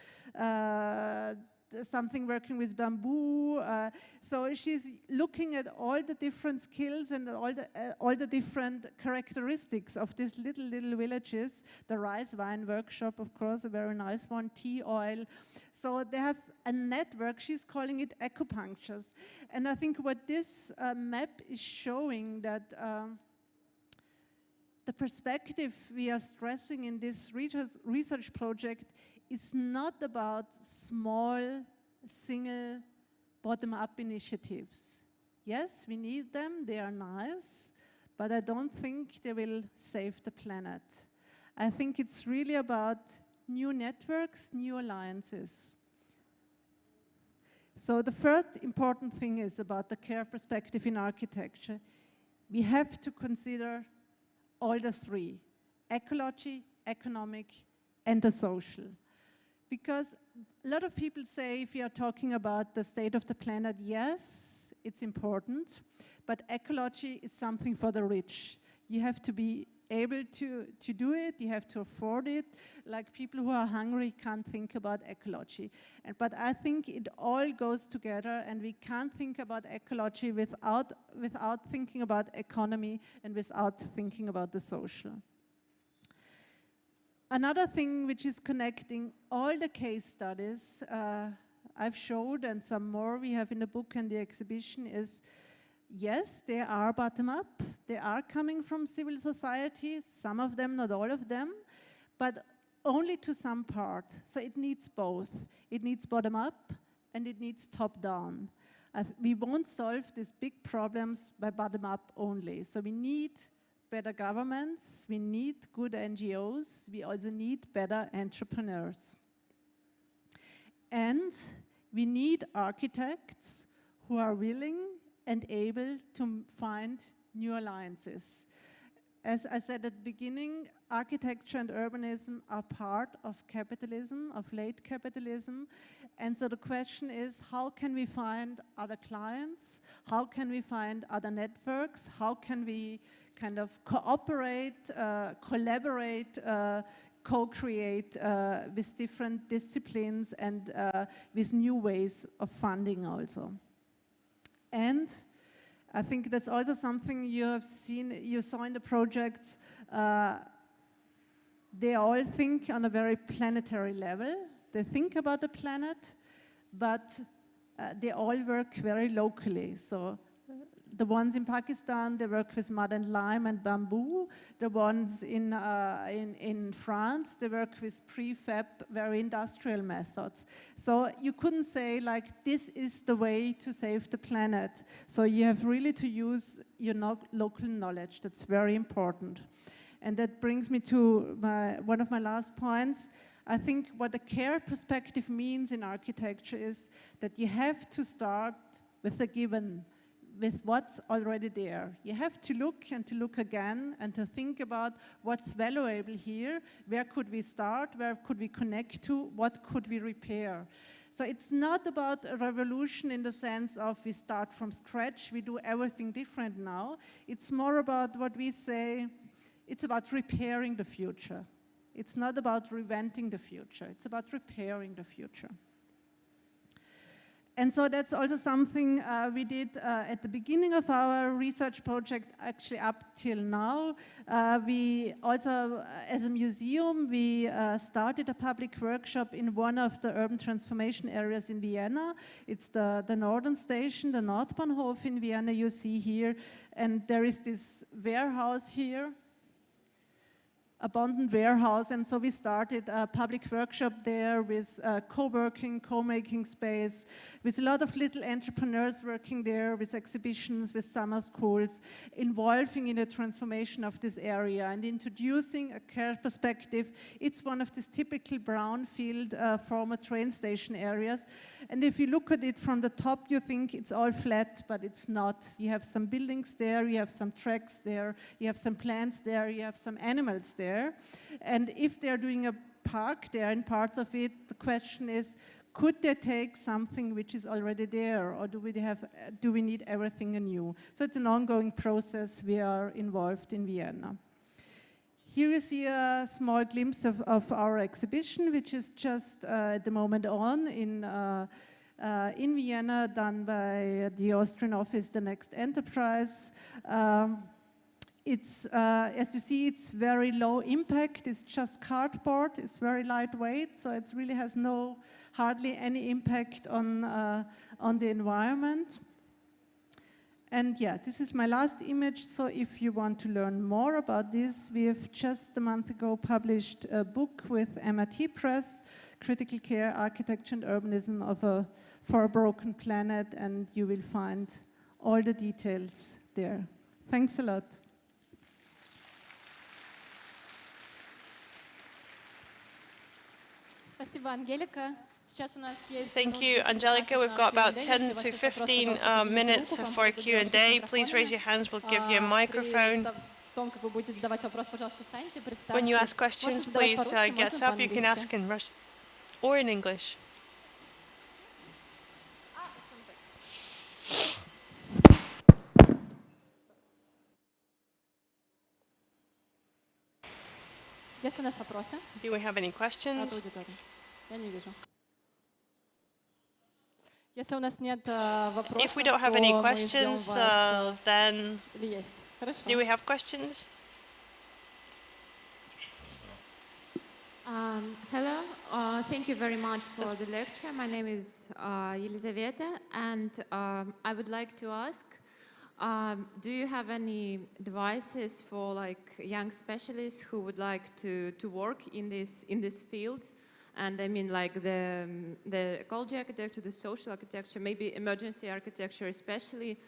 something working with bamboo. So she's looking at all the different skills and all the different characteristics of these little villages. The rice wine workshop, of course, a very nice one, tea oil. So they have a network, she's calling it acupunctures. And I think what this map is showing that the perspective we are stressing in this research project is not about small, single, bottom-up initiatives. Yes, we need them, they are nice, but I don't think they will save the planet. I think it's really about new networks, new alliances. So the third important thing is about the care perspective in architecture. We have to consider all the three: ecology, economic, and the social. Because a lot of people say if you are talking about the state of the planet, yes, it's important, but ecology is something for the rich. You have to be able to do it, you have to afford it. Like people who are hungry can't think about ecology. But I think it all goes together, and we can't think about ecology without thinking about economy and without thinking about the social. Another thing which is connecting all the case studies I've showed, and some more we have in the book and the exhibition, is yes, they are bottom-up, they are coming from civil society, some of them, not all of them, but only to some part. So it needs both. It needs bottom-up and it needs top-down. We won't solve these big problems by bottom-up only. So we need better governments, we need good NGOs, we also need better entrepreneurs. And we need architects who are willing and able to find new alliances. As I said at the beginning, architecture and urbanism are part of capitalism, of late capitalism. And so the question is, how can we find other clients? How can we find other networks? How can we kind of cooperate, collaborate, co-create with different disciplines and with new ways of funding also. And I think that's also something you have seen, you saw in the projects, they all think on a very planetary level. They think about the planet, but they all work very locally. So the ones in Pakistan, they work with mud and lime and bamboo. The ones in France, they work with prefab, very industrial methods. So you couldn't say, like, this is the way to save the planet. So you have really to use your local knowledge. That's very important. And that brings me to one of my last points. I think what the care perspective means in architecture is that you have to start with the given, with what's already there. You have to look and to look again and to think about what's valuable here, where could we start, where could we connect to, what could we repair. So it's not about a revolution in the sense of we start from scratch, we do everything different now. It's more about what we say, it's about repairing the future. It's not about reinventing the future, it's about repairing the future. And so that's also something we did at the beginning of our research project, actually up till now. We also, as a museum, we started a public workshop in one of the urban transformation areas in Vienna. It's the Northern Station, the Nordbahnhof in Vienna, you see here. And there is this warehouse here, abandoned warehouse, and so we started a public workshop there with co-working, co-making space, with a lot of little entrepreneurs working there, with exhibitions, with summer schools, involving in the transformation of this area and introducing a care perspective. It's one of these typical brownfield former train station areas, and if you look at it from the top, you think it's all flat, but it's not. You have some buildings there, you have some tracks there, you have some plants there, you have some animals there. And if they're doing a park there in parts of it, the question is, could they take something which is already there, or do we need everything anew? So it's an ongoing process. We are involved in Vienna. Here you see a small glimpse of our exhibition, which is just at the moment on in Vienna, done by the Austrian office, The Next Enterprise. It's, as you see, it's very low impact. It's just cardboard. It's very lightweight, so it really has hardly any impact on the environment. And yeah, this is my last image. So if you want to learn more about this, we have just a month ago published a book with MIT Press, Critical Care, Architecture and Urbanism for a Broken Planet, and you will find all the details there. Thanks a lot. Thank you, Angelika. We've got about 10 to 15 minutes for a Q&A. Please raise your hands. We'll give you a microphone. When you ask questions, please get up. You can ask in Russian or in English. Do we have any questions? If we don't have any questions, then do we have questions? Hello, thank you very much for the lecture. My name is Yelizaveta, and I would like to ask, do you have any advices for like young specialists who would like to work in this field? And I mean like the ecology architecture, the social architecture, maybe emergency architecture, especially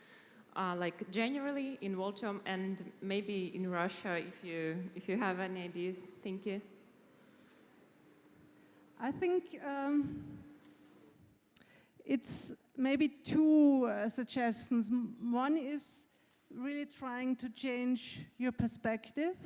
like generally in Voltom and maybe in Russia, if you have any ideas. Thank you. I think it's maybe two suggestions. One is really trying to change your perspective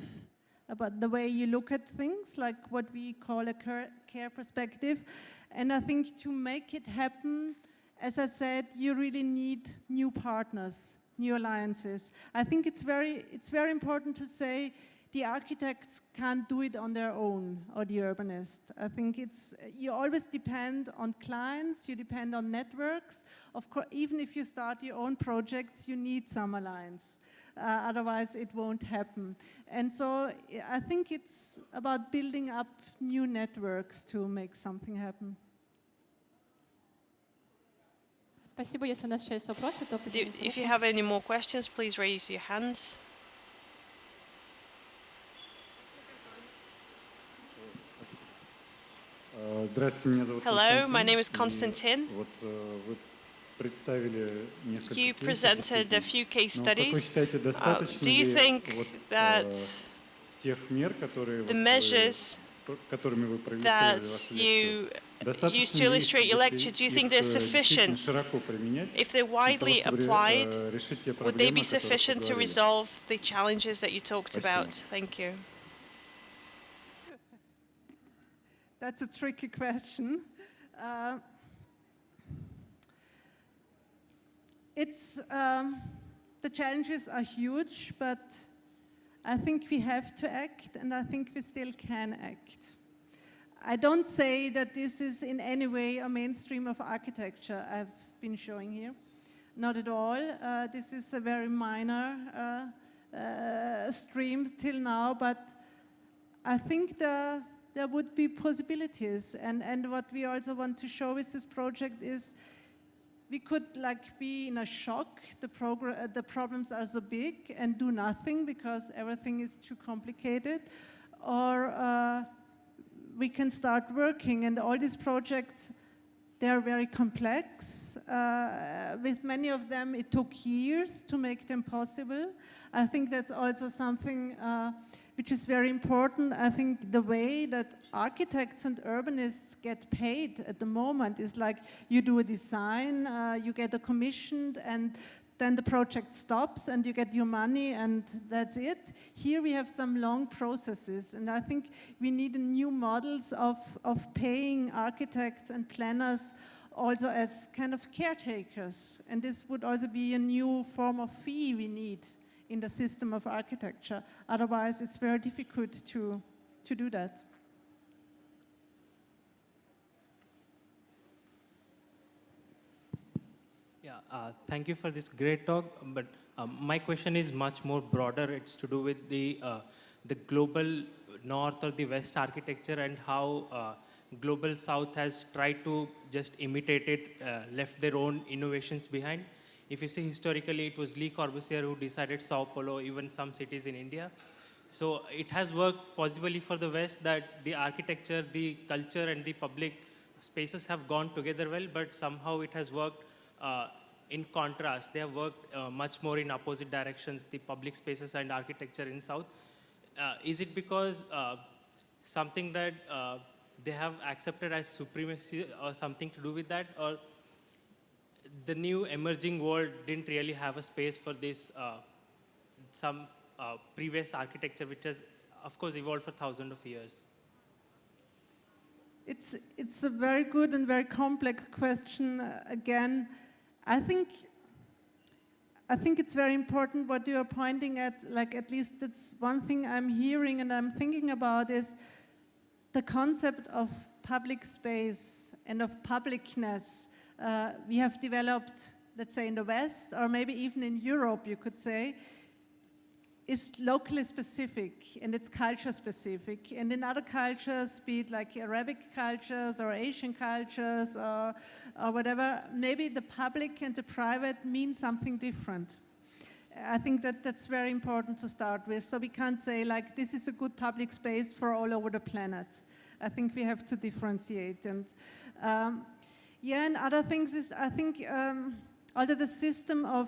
about the way you look at things, like what we call a care perspective. And I think to make it happen, as I said, you really need new partners, new alliances. I think it's very important to say the architects can't do it on their own, or the urbanists. I think you always depend on clients, you depend on networks. Of course, even if you start your own projects, you need some alliance. otherwise it won't happen. And so I think it's about building up new networks to make something happen. Спасибо. Если у нас еще есть вопросы, то поднимите If you руку. have any more questions, please raise your hands. Здравствуйте, меня зовут Hello, Константин. my name is И Konstantin. Вот вы представили несколько You кейсов, presented a действительно. few case Но как вы studies. считаете, достаточно Do you ли think вот that тех мер, которые the вот, measures которыми вы проиллюстрировали that вашу you лекцию, used достаточно to ли illustrate your если lecture, do you think их they're действительно sufficient? широко применять, If they're для того, widely чтобы applied, решить те would they проблемы, be о которых вы sufficient to говорили? resolve the challenges that you talked Спасибо. about? Thank you. That's a tricky question. The challenges are huge, but I think we have to act, and I think we still can act. I don't say that this is in any way a mainstream of architecture I've been showing here. Not at all. This is a very minor stream till now, but I think there would be possibilities. And what we also want to show with this project is we could be in a shock. The problems are so big and do nothing because everything is too complicated. Or we can start working, and all these projects, they are very complex. With many of them, it took years to make them possible. I think that's also something which is very important. I think the way that architects and urbanists get paid at the moment is like you do a design, you get a commissioned, and then the project stops and you get your money and that's it. Here we have some long processes, and I think we need new models of paying architects and planners also as kind of caretakers. And this would also be a new form of fee we need in the system of architecture. Otherwise, it's very difficult to do that. Yeah, thank you for this great talk. But my question is much more broader. It's to do with the global north or the west architecture and how global south has tried to just imitate it, left their own innovations behind. If you see historically, it was Le Corbusier who decided Sao Paulo, even some cities in India. So it has worked possibly for the West that the architecture, the culture, and the public spaces have gone together well, but somehow it has worked in contrast. They have worked much more in opposite directions, the public spaces and architecture in South. Is it because something that they have accepted as supremacy or something to do with that, or the new emerging world didn't really have a space for this, some previous architecture which has, of course, evolved for thousands of years? It's a very good and very complex question. Again, I think it's very important what you are pointing at. Like, at least that's one thing I'm hearing and I'm thinking about is the concept of public space and of publicness. We have developed, let's say in the West, or maybe even in Europe, you could say, is locally specific and it's culture specific. And in other cultures, be it like Arabic cultures or Asian cultures or whatever, maybe the public and the private mean something different. I think that's very important to start with. So we can't say like, this is a good public space for all over the planet. I think we have to differentiate. And yeah, and other things is, I think, although the system of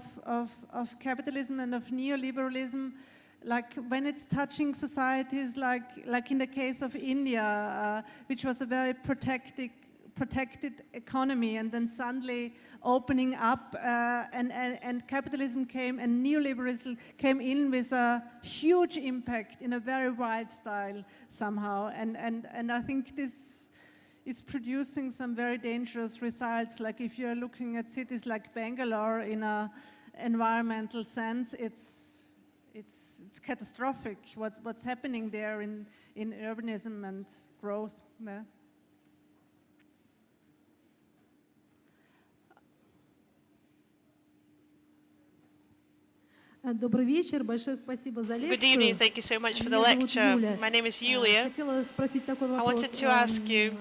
capitalism and of neoliberalism, like when it's touching societies, like in the case of India, which was a very protected economy, and then suddenly opening up, and capitalism came and neoliberalism came in with a huge impact in a very wild style somehow, and I think this is producing some very dangerous results. Like if you're looking at cities like Bangalore in an environmental sense, it's catastrophic what's happening there in urbanism and growth. Yeah. Добрый вечер, большое спасибо за Good evening, лекцию. thank you so much for the Меня зовут lecture. Юля. My name is Yulia. Хотела спросить такой I вопрос. wanted to ask you,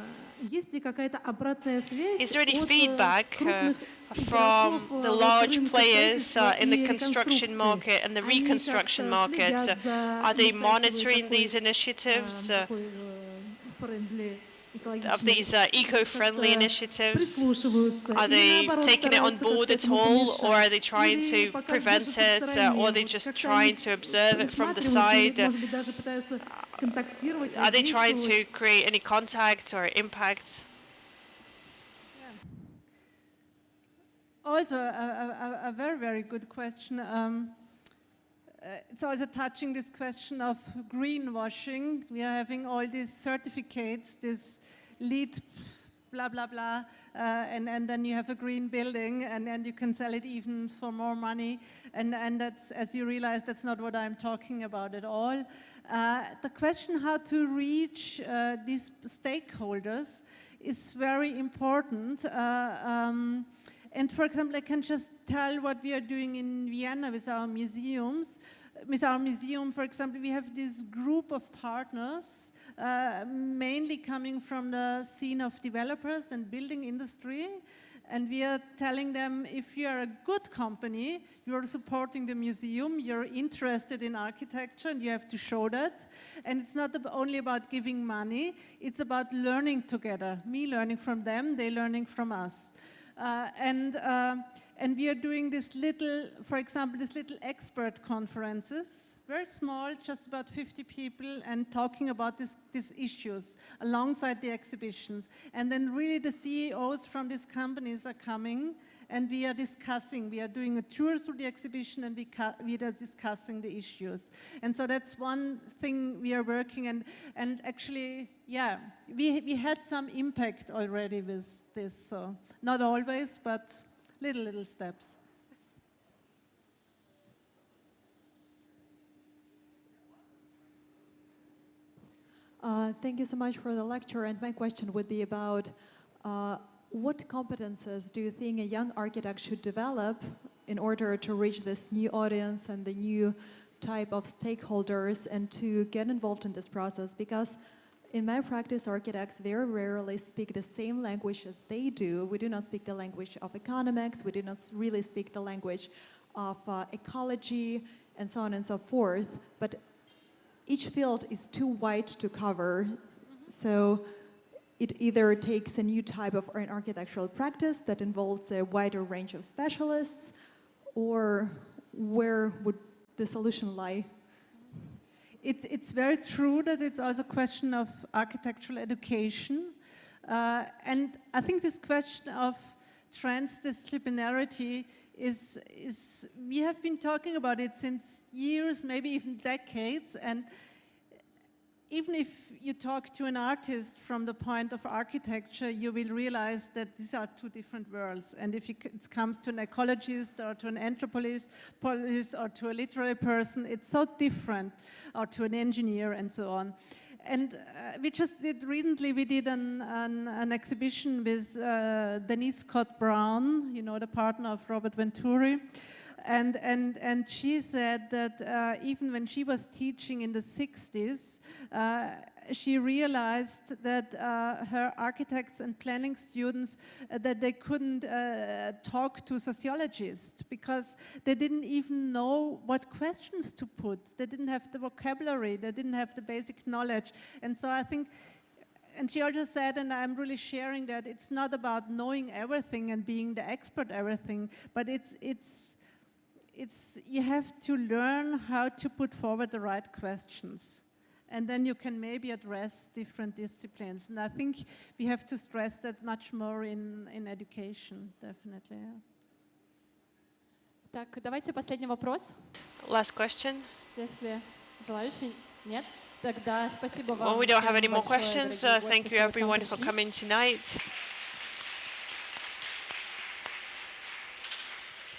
Есть ли какая-то обратная связь is there any от feedback крупных from игроков the вот large рынка players строительства in the и construction реконструкции? market and the Они reconstruction как-то market? следят за Are they инициативой monitoring these такой, initiatives, такой friendly, of экологичной, these eco-friendly как-то initiatives? прислушиваются Are или they наоборот taking it on стараются board как-то at этому all, or are помешать? they trying Или to пока prevent держатся в it, стороне? or are they Вот just как-то trying они to observe it from the присматриваются или, side? может быть, даже пытаются контактировать, Are they trying to воздействовать? create any contact or impact? Also, a very, very good question. It's also touching this question of greenwashing. We are having all these certificates, this LEED, blah, blah, blah, and then you have a green building, and then you can sell it even for more money. And that's, as you realize, that's not what I'm talking about at all. The question how to reach these stakeholders is very important. And for example, I can just tell what we are doing in Vienna with our museums. With our museum, for example, we have this group of partners, mainly coming from the scene of developers and building industry. And we are telling them, if you are a good company, you are supporting the museum, you're interested in architecture, and you have to show that. And it's not only about giving money, it's about learning together. Me learning from them, they learning from us. And we are doing this little, for example, this little expert conferences, very small, just about 50 people, and talking about these issues alongside the exhibitions. And then really the CEOs from these companies are coming, and we are discussing. We are doing a tour through the exhibition, and we are discussing the issues. And so that's one thing we are working, and actually, yeah, we had some impact already with this. So not always, but little steps. Thank you so much for the lecture, and my question would be about what competences do you think a young architect should develop in order to reach this new audience and the new type of stakeholders and to get involved in this process? Because in my practice, architects very rarely speak the same language as they do. We do not speak the language of economics. We do not really speak the language of ecology and so on and so forth. But each field is too wide to cover. So it either takes a new type of an architectural practice that involves a wider range of specialists, or where would the solution lie? It's very true that it's also a question of architectural education. And I think this question of transdisciplinarity is, we have been talking about it since years, maybe even decades, and even if you talk to an artist from the point of architecture, you will realize that these are two different worlds. And if it comes to an ecologist or to an anthropologist or to a literary person, it's so different, or to an engineer and so on. And we just did recently, we did an exhibition with Denise Scott Brown, you know, the partner of Robert Venturi. And she said that even when she was teaching in the 60s, she realized that her architects and planning students, that they couldn't talk to sociologists because they didn't even know what questions to put. They didn't have the vocabulary, they didn't have the basic knowledge. And so I think, and she also said, and I'm really sharing that, it's not about knowing everything and being the expert everything, but it's you have to learn how to put forward the right questions. And then you can maybe address different disciplines. And I think we have to stress that much more in education, definitely. Yeah. Так, давайте последний вопрос. Last question. Если желающие нет, тогда спасибо вам. Well, we don't have any more большое, questions. дорогие гости, Thank you что вы к нам everyone for пришли. coming tonight.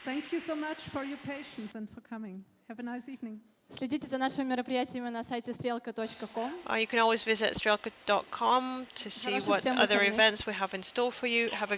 Thank you so much for your patience and for coming. Have a nice evening. Следите за нашими мероприятиями на сайте strelka.com. You can always visit strelka.com to see Хороших what всем other выходных. events we have in store for you. Have a